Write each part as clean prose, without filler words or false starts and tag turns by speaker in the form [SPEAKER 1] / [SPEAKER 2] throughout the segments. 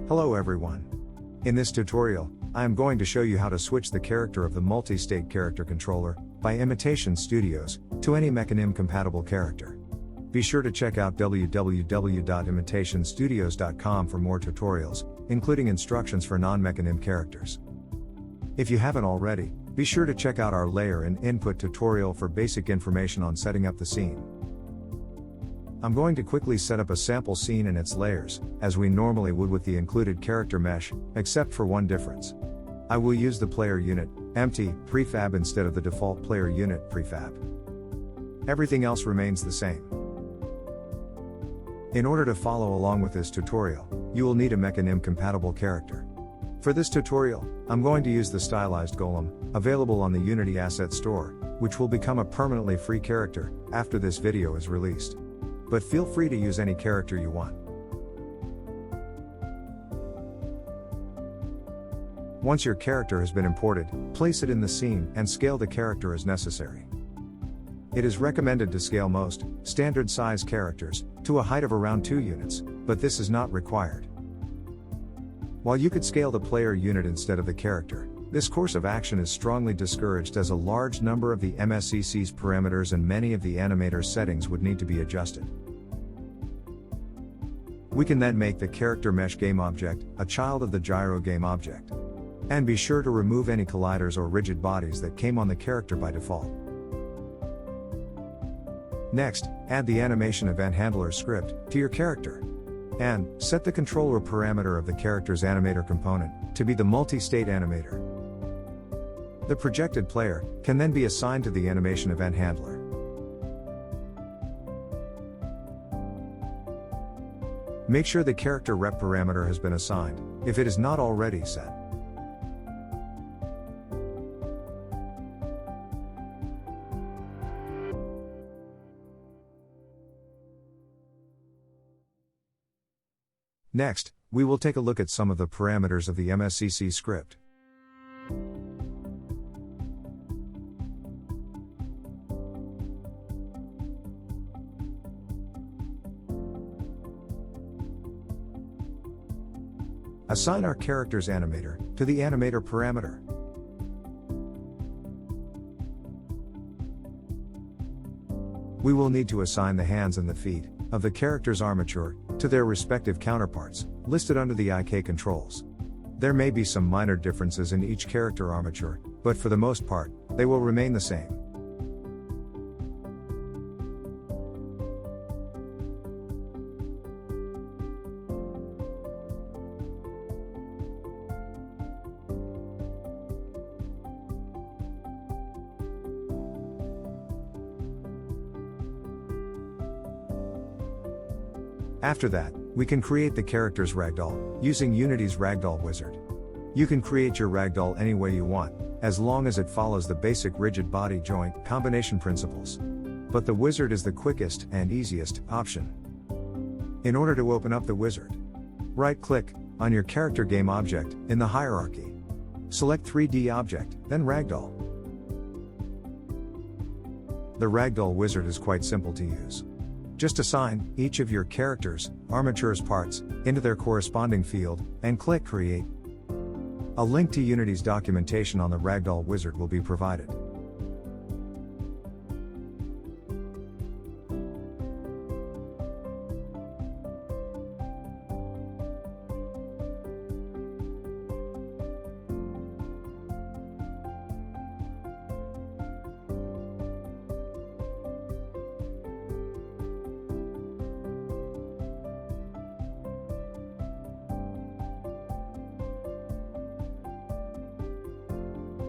[SPEAKER 1] Hello everyone. In this tutorial, I am going to show you how to switch the character of the multi-state character controller by Imitation Studios to any Mechanim compatible character. Be sure to check out www.imitationstudios.com for more tutorials, including instructions for non-Mechanim characters. If you haven't already, be sure to check out our layer and input tutorial for basic information on setting up the scene. I'm going to quickly set up a sample scene and its layers, as we normally would with the included character mesh, except for one difference. I will use the player unit, empty, prefab instead of the default player unit, prefab. Everything else remains the same. In order to follow along with this tutorial, you will need a Mechanim compatible character. For this tutorial, I'm going to use the stylized golem, available on the Unity Asset Store, which will become a permanently free character after this video is released. But feel free to use any character you want. Once your character has been imported, place it in the scene and scale the character as necessary. It is recommended to scale most standard size characters to a height of around 2 units, but this is not required. While you could scale the player unit instead of the character, this course of action is strongly discouraged as a large number of the MSCC's parameters and many of the animator's settings would need to be adjusted. We can then make the character mesh game object a child of the gyro game object. And be sure to remove any colliders or rigid bodies that came on the character by default. Next, add the animation event handler script to your character. And set the controller parameter of the character's animator component to be the multi-state animator. The projected player can then be assigned to the animation event handler. Make sure the character rep parameter has been assigned, if it is not already set. Next, we will take a look at some of the parameters of the MSCC script. Assign our character's animator to the animator parameter. We will need to assign the hands and the feet of the character's armature to their respective counterparts, listed under the IK controls. There may be some minor differences in each character armature, but for the most part, they will remain the same. After that, we can create the character's ragdoll, using Unity's ragdoll wizard. You can create your ragdoll any way you want, as long as it follows the basic rigid body joint combination principles. But the wizard is the quickest and easiest option. In order to open up the wizard, right-click on your character game object in the hierarchy. Select 3D object, then ragdoll. The ragdoll wizard is quite simple to use. Just assign each of your character's armature's parts into their corresponding field, and click Create. A link to Unity's documentation on the Ragdoll wizard will be provided.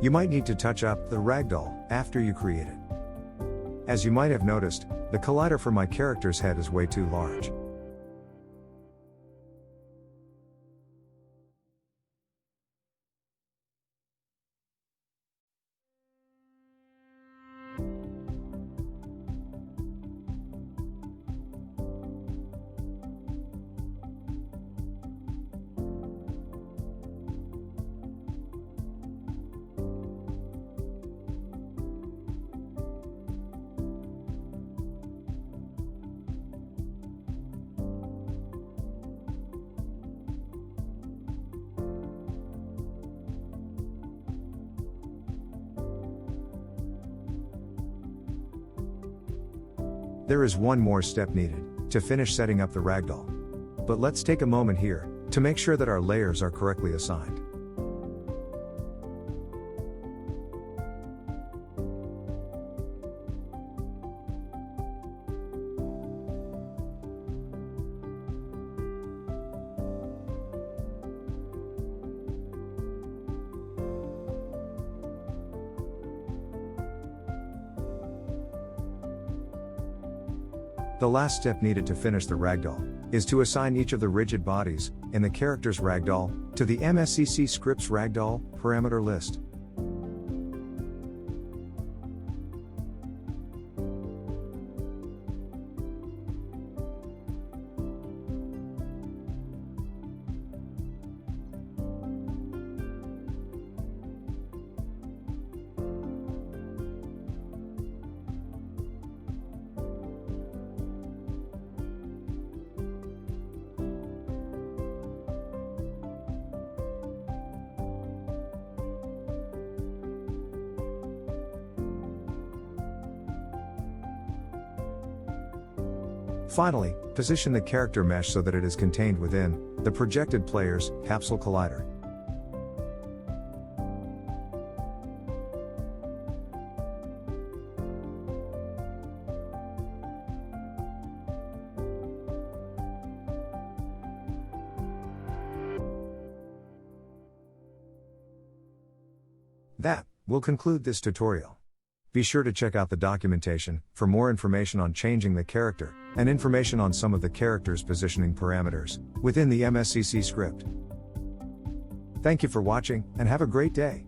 [SPEAKER 1] You might need to touch up the ragdoll after you create it. As you might have noticed, the collider for my character's head is way too large. There is one more step needed to finish setting up the ragdoll. But let's take a moment here to make sure that our layers are correctly assigned. The last step needed to finish the ragdoll is to assign each of the rigid bodies in the character's ragdoll to the MSCC script's ragdoll parameter list. Finally, position the character mesh so that it is contained within the projected player's capsule collider. That will conclude this tutorial. Be sure to check out the documentation for more information on changing the character and information on some of the character's positioning parameters within the MSCC script. Thank you for watching and have a great day.